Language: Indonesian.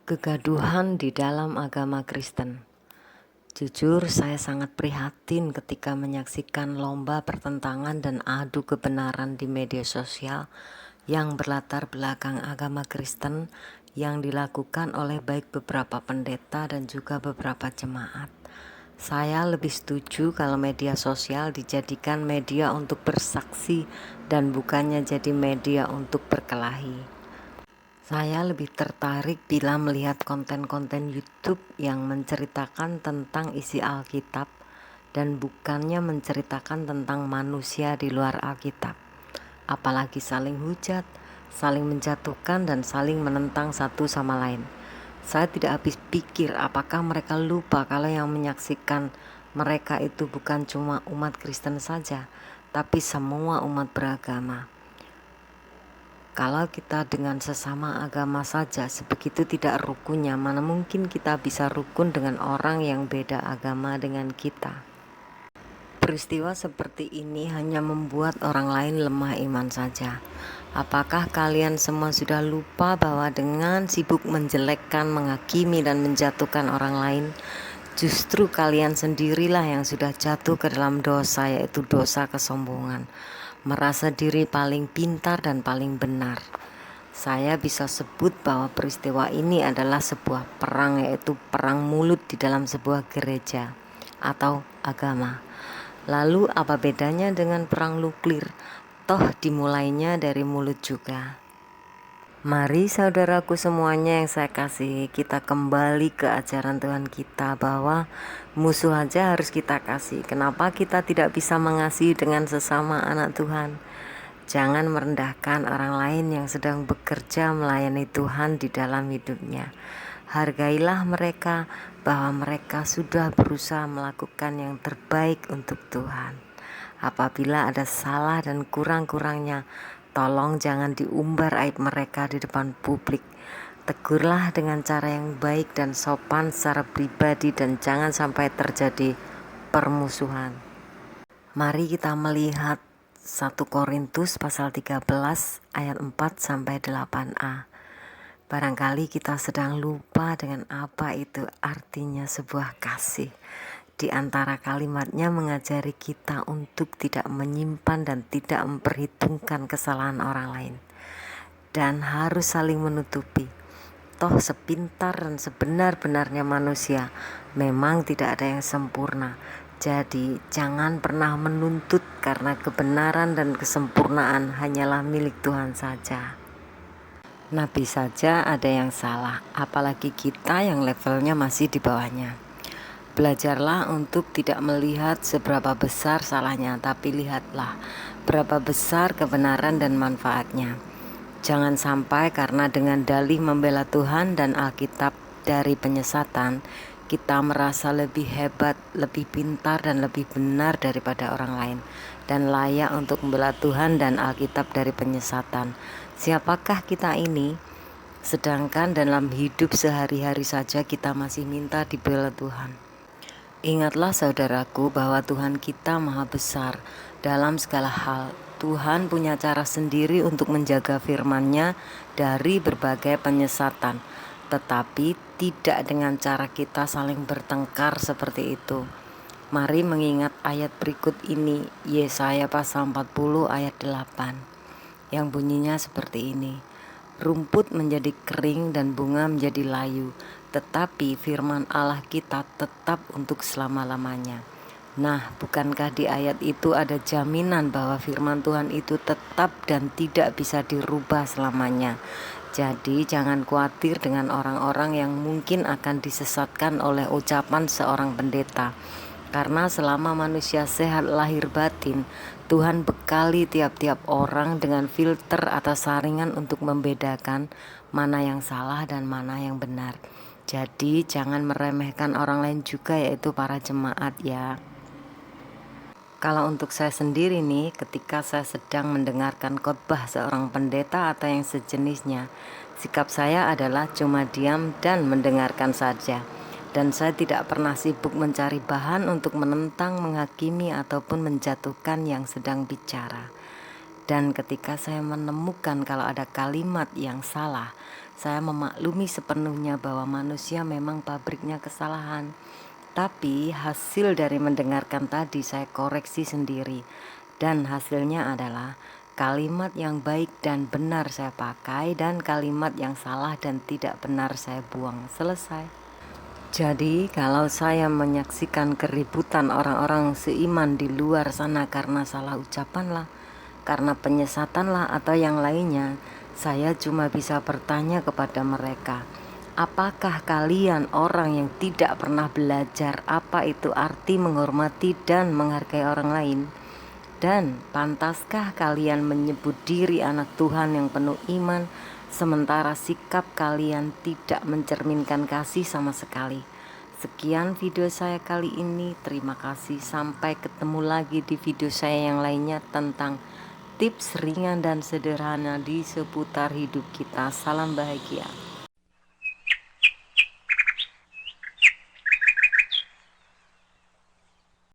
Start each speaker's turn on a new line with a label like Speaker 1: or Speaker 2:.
Speaker 1: Kegaduhan di dalam agama Kristen. Jujur, saya sangat prihatin ketika menyaksikan lomba pertentangan dan adu kebenaran di media sosial yang berlatar belakang agama Kristen yang dilakukan oleh baik beberapa pendeta dan juga beberapa jemaat. Saya lebih setuju kalau media sosial dijadikan media untuk bersaksi dan bukannya jadi media untuk berkelahi. Saya lebih tertarik bila melihat konten-konten YouTube yang menceritakan tentang isi Alkitab dan bukannya menceritakan tentang manusia di luar Alkitab. Apalagi saling hujat, saling menjatuhkan dan saling menentang satu sama lain. Saya tidak habis pikir apakah mereka lupa kalau yang menyaksikan mereka itu bukan cuma umat Kristen saja, tapi semua umat beragama. Kalau kita dengan sesama agama saja sebegitu tidak rukunnya, mana mungkin kita bisa rukun dengan orang yang beda agama dengan kita. Peristiwa seperti ini hanya membuat orang lain lemah iman saja. Apakah kalian semua sudah lupa bahwa dengan sibuk menjelekkan, menghakimi dan menjatuhkan orang lain, justru kalian sendirilah yang sudah jatuh ke dalam dosa, yaitu dosa kesombongan, merasa diri paling pintar dan paling benar. Saya bisa sebut bahwa peristiwa ini adalah sebuah perang, yaitu perang mulut di dalam sebuah gereja atau agama. Lalu apa bedanya dengan perang nuklir? Toh dimulainya dari mulut juga. Mari saudaraku semuanya yang saya kasihi, kita kembali ke ajaran Tuhan kita bahwa musuh aja harus kita kasih. Kenapa kita tidak bisa mengasihi dengan sesama anak Tuhan? Jangan merendahkan orang lain yang sedang bekerja melayani Tuhan di dalam hidupnya. Hargailah mereka bahwa mereka sudah berusaha melakukan yang terbaik untuk Tuhan. Apabila ada salah dan kurang-kurangnya, tolong jangan diumbar aib mereka di depan publik. Tegurlah dengan cara yang baik dan sopan secara pribadi dan jangan sampai terjadi permusuhan. Mari kita melihat 1 Korintus pasal 13 ayat 4-8a. Barangkali kita sedang lupa dengan apa itu artinya sebuah kasih. Di antara kalimatnya mengajari kita untuk tidak menyimpan dan tidak memperhitungkan kesalahan orang lain. Dan harus saling menutupi. Toh sepintar dan sebenar-benarnya manusia, memang tidak ada yang sempurna. Jadi jangan pernah menuntut karena kebenaran dan kesempurnaan hanyalah milik Tuhan saja. Nabi saja ada yang salah, apalagi kita yang levelnya masih di bawahnya. Belajarlah untuk tidak melihat seberapa besar salahnya, tapi lihatlah berapa besar kebenaran dan manfaatnya. Jangan sampai karena dengan dalih membela Tuhan dan Alkitab dari penyesatan, kita merasa lebih hebat, lebih pintar dan lebih benar daripada orang lain, dan layak untuk membela Tuhan dan Alkitab dari penyesatan. Siapakah kita ini? Sedangkan dalam hidup sehari-hari saja kita masih minta dibela Tuhan. Ingatlah saudaraku bahwa Tuhan kita maha besar dalam segala hal. Tuhan punya cara sendiri untuk menjaga firman-Nya dari berbagai penyesatan, tetapi tidak dengan cara kita saling bertengkar seperti itu. Mari mengingat ayat berikut ini, Yesaya pasal 40 ayat 8, yang bunyinya seperti ini. Rumput menjadi kering dan bunga menjadi layu, tetapi firman Allah kita tetap untuk selama-lamanya. Nah, bukankah di ayat itu ada jaminan bahwa firman Tuhan itu tetap dan tidak bisa dirubah selamanya? Jadi jangan khawatir dengan orang-orang yang mungkin akan disesatkan oleh ucapan seorang pendeta. Karena selama manusia sehat lahir batin, Tuhan bekali tiap-tiap orang dengan filter atau saringan untuk membedakan mana yang salah dan mana yang benar. Jadi jangan meremehkan orang lain juga, yaitu para jemaat ya. Kalau untuk saya sendiri nih, ketika saya sedang mendengarkan khotbah seorang pendeta atau yang sejenisnya, sikap saya adalah cuma diam dan mendengarkan saja. Dan saya tidak pernah sibuk mencari bahan untuk menentang, menghakimi, ataupun menjatuhkan yang sedang bicara. Dan ketika saya menemukan kalau ada kalimat yang salah, saya memaklumi sepenuhnya bahwa manusia memang pabriknya kesalahan. Tapi hasil dari mendengarkan tadi saya koreksi sendiri, dan hasilnya adalah kalimat yang baik dan benar saya pakai, dan kalimat yang salah dan tidak benar saya buang. Selesai. Jadi kalau saya menyaksikan keributan orang-orang seiman di luar sana karena salah ucapan lah, karena penyesatan lah, atau yang lainnya, saya cuma bisa bertanya kepada mereka, apakah kalian orang yang tidak pernah belajar apa itu arti menghormati dan menghargai orang lain? Dan pantaskah kalian menyebut diri anak Tuhan yang penuh iman, sementara sikap kalian tidak mencerminkan kasih sama sekali? Sekian video saya kali ini, terima kasih. Sampai ketemu lagi di video saya yang lainnya tentang tips ringan dan sederhana di seputar hidup kita. Salam bahagia.